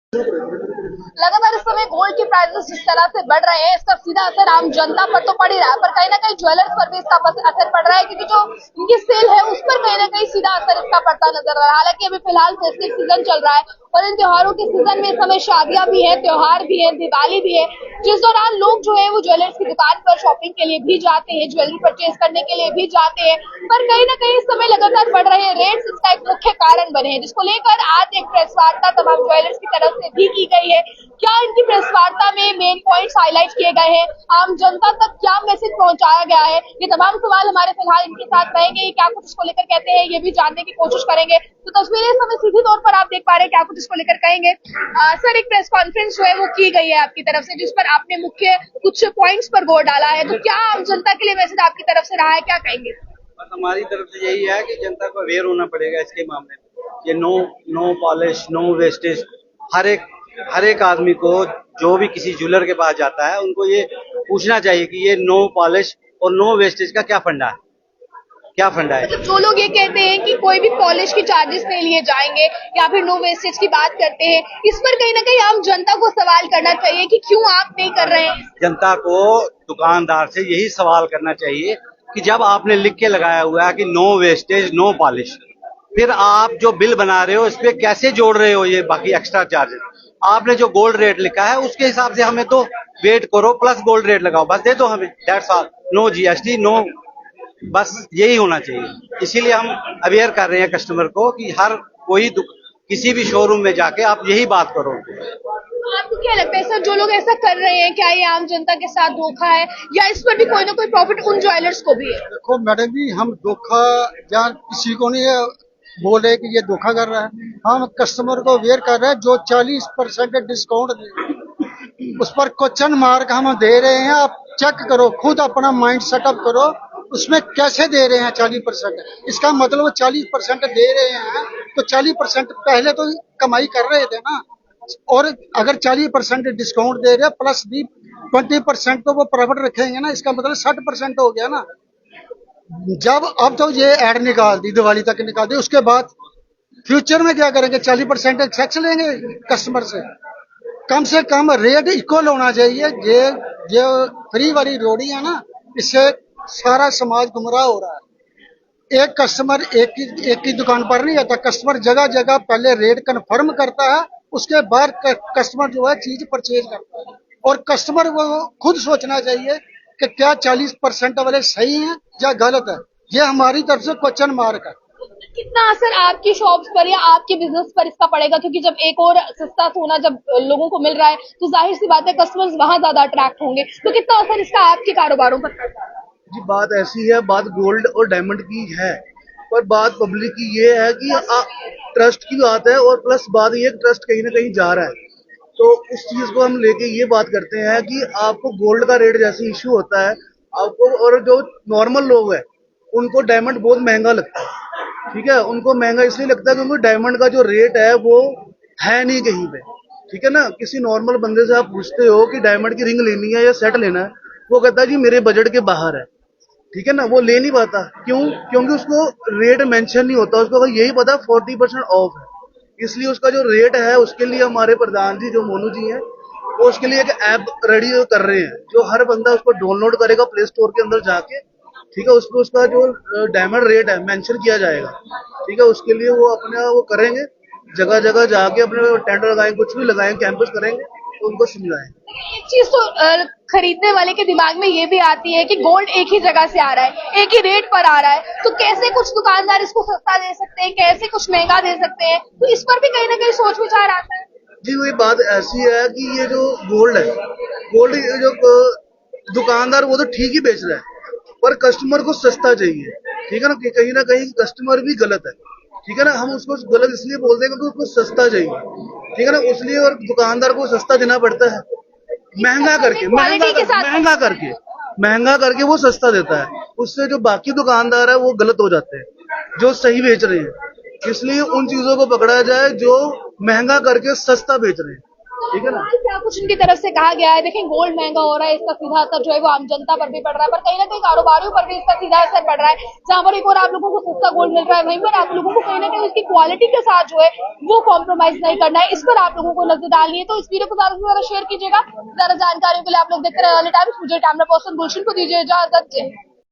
लगातार इस समय गोल्ड के प्राइसेस जिस तरह से बढ़ रहे हैं, इसका सीधा असर आम जनता पर तो पड़ ही रहा है, पर कहीं ना कहीं ज्वेलर्स पर भी इसका असर पड़ रहा है, क्योंकि जो इनकी सेल है उस पर कहीं ना कहीं सीधा असर इसका पड़ता नजर आ रहा है। हालांकि अभी फिलहाल फेस्टिव सीजन चल रहा है और इन त्योहारों के सीजन में इस समय शादियां भी है, त्योहार भी है, दिवाली भी है, जिस दौरान लोग जो है वो ज्वेलर्स की दुकान पर शॉपिंग के लिए भी जाते हैं, ज्वेलरी परचेज करने के लिए भी जाते हैं, पर कहीं ना कहीं इस समय लगातार बढ़ रहे रेट्स इसका एक मुख्य कारण बने हैं, जिसको लेकर आज एक प्रेस वार्ता तमाम ज्वेलर्स की तरफ से भी की गई है। क्या इनकी प्रेस वार्ता में मेन पॉइंट्स हाईलाइट किए गए हैं, आम जनता तक क्या मैसेज पहुंचाया गया है, ये तमाम सवाल हमारे फिलहाल इनके साथ रहेंगे। क्या कुछ इसको लेकर कहते हैं ये भी जानने की कोशिश करेंगे। तो तस्वीरें इस समय सीधी तौर पर आप देख पा रहे हैं, क्या कुछ इसको लेकर कहेंगे। सर, एक प्रेस कॉन्फ्रेंस जो है वो की गई है आपकी तरफ से, जिस पर आपने मुख्य कुछ पॉइंट्स पर जोर डाला है, तो क्या आम जनता के लिए मैसेज आपकी तरफ से रहा है, क्या कहेंगे। बस हमारी तरफ से यही है कि जनता को अवेयर होना पड़ेगा इसके मामले में। ये नो पॉलिश, नो वेस्टेज, हर एक आदमी को जो भी किसी ज्वेलर के पास जाता है उनको ये पूछना चाहिए कि ये नो पॉलिश और नो वेस्टेज का क्या फंडा है, क्या फंडा है। मतलब जो लोग ये कहते हैं कि कोई भी पॉलिश की चार्जेस नहीं लिए जाएंगे या फिर नो वेस्टेज की बात करते हैं, इस पर कहीं ना कहीं आम जनता को सवाल करना चाहिए कि क्यों आप नहीं कर रहे हैं। जनता को दुकानदार से यही सवाल करना चाहिए कि जब आपने लिख के लगाया हुआ है कि नो वेस्टेज नो पॉलिश, फिर आप जो बिल बना रहे हो इस पे कैसे जोड़ रहे हो ये बाकी एक्स्ट्रा चार्जेस। आपने जो गोल्ड रेट लिखा है उसके हिसाब से हमें तो वेट करो प्लस गोल्ड रेट लगाओ, बस दे दो हमें, that's all. No GST, no, बस यही होना चाहिए। इसीलिए हम अवेयर कर रहे हैं कस्टमर को कि हर कोई किसी भी शोरूम में जाके आप यही बात करो। आपको क्या लगता है सर, जो लोग ऐसा कर रहे हैं, क्या ये आम जनता के साथ धोखा है या इस पर भी कोई ना कोई प्रॉफिट उन ज्वेलर्स को भी है। देखो मैडम जी, हम धोखा या किसी को नहीं बोल रहे कि ये धोखा कर रहा है। हम कस्टमर को अवेयर कर रहे हैं। जो 40% डिस्काउंट उस पर क्वेश्चन मार्क हम दे रहे हैं। आप चेक करो, खुद अपना माइंड सेटअप करो, उसमें कैसे दे रहे हैं 40%। इसका मतलब 40% दे रहे हैं तो 40% पहले तो कमाई कर रहे थे ना। और अगर 40% डिस्काउंट दे रहे प्लस भी 20% तो वो प्रॉफिट रखेंगे ना। इसका मतलब 60% हो गया ना। जब अब तो ये ऐड निकाल दी, दिवाली तक निकाल दी, उसके बाद फ्यूचर में क्या करेंगे? 40% टैक्स लेंगे कस्टमर से कम रेट इक्वल होना चाहिए। ये फ्री वाली रोड़ी है ना, इससे सारा समाज गुमराह हो रहा है। एक कस्टमर एक की दुकान पर नहीं आता। कस्टमर जगह जगह पहले रेट कंफर्म करता है, उसके बाद कस्टमर जो है चीज परचेज करता है। और कस्टमर वो खुद सोचना चाहिए कि क्या 40% वाले सही हैं या गलत है। ये हमारी तरफ से क्वेश्चन मार्क है। कितना असर आपकी शॉप्स पर या आपके बिजनेस पर इसका पड़ेगा, क्योंकि जब एक और सस्ता सोना जब लोगों को मिल रहा है तो जाहिर सी बात है कस्टमर्स वहां ज्यादा अट्रैक्ट होंगे, तो कितना असर इसका आपके कारोबारों पर पड़ता है। जी, बात ऐसी है, बात गोल्ड और डायमंड की है, पर बात पब्लिक की ये है कि ट्रस्ट की बात है, और प्लस बात ये ट्रस्ट कहीं ना कहीं जा रहा है। तो उस चीज को हम लेके ये बात करते हैं कि आपको गोल्ड का रेट जैसे इश्यू होता है आपको, और जो नॉर्मल लोग हैं उनको डायमंड बहुत महंगा लगता है। ठीक है, उनको महंगा इसलिए लगता है क्योंकि डायमंड का जो रेट है वो है नहीं कहीं पे। ठीक है ना, किसी नॉर्मल बंदे से आप पूछते हो कि डायमंड की रिंग लेनी है या सेट लेना है, वो कहता है कि मेरे बजट के बाहर है। ठीक है ना, वो ले नहीं पाता। क्यों? क्योंकि उसको रेट मेंशन नहीं होता, उसको यही पता 40% ऑफ है। इसलिए उसका जो रेट है उसके लिए हमारे प्रधान जी जो मोनू जी हैं वो उसके लिए एक ऐप रेडी कर रहे हैं, जो हर बंदा उसको डाउनलोड करेगा प्ले स्टोर के अंदर जाके। ठीक है, उसको उसका जो डायमंड रेट है मेंशन किया जाएगा। ठीक है, उसके लिए वो अपने वो करेंगे, जगह जगह जाके अपने टेंडर लगाएंगे, कुछ भी लगाएंगे, कैंपस करेंगे, तो उनको समझाएंगे। एक चीज तो खरीदने वाले के दिमाग में ये भी आती है कि गोल्ड एक ही जगह से आ रहा है, एक ही रेट पर आ रहा है, तो कैसे कुछ दुकानदार इसको सस्ता दे सकते हैं, कैसे कुछ महंगा दे सकते हैं, तो इस पर भी कहीं ना कहीं सोच विचार आता है। जी, वही बात ऐसी है कि ये जो गोल्ड है, गोल्ड जो दुकानदार वो तो ठीक ही बेच रहा है, पर कस्टमर को सस्ता चाहिए। ठीक है ना, कि कहीं ना कहीं कस्टमर भी गलत है। ठीक है ना, हम उसको गलत इसलिए बोलते हैं क्योंकि उसको सस्ता चाहिए। ठीक है ना, उसलिए और दुकानदार को सस्ता देना पड़ता है, महंगा करके वो सस्ता देता है। उससे जो बाकी दुकानदार है वो गलत हो जाते हैं जो सही बेच रहे हैं। इसलिए उन चीजों को पकड़ा जाए जो महंगा करके सस्ता बेच रहे हैं। ठीक है ना। क्या कुछ इनकी तरफ से कहा गया है? देखिए गोल्ड महंगा हो रहा है, इसका सीधा असर जो है वो आम जनता पर भी पड़ रहा है, पर कहीं ना कहीं कारोबारियों पर भी इसका सीधा असर पड़ रहा है। जहां पर एक और आप लोगों को सस्ता गोल्ड मिल रहा है, वहीं पर आप लोगों को कहीं ना कहीं उसकी क्वालिटी के साथ जो है वो कॉम्प्रोमाइज नहीं करना है। इस पर आप लोगों को नजर डालनी है, तो इस वीडियो को ज्यादा से ज्यादा शेयर कीजिएगा। ज्यादा जानकारियों के लिए आप लोग देखते रहे अर्ली टाइम्स। मुझे कैमरा पर्सन गुलशन को दीजिए इजाजत।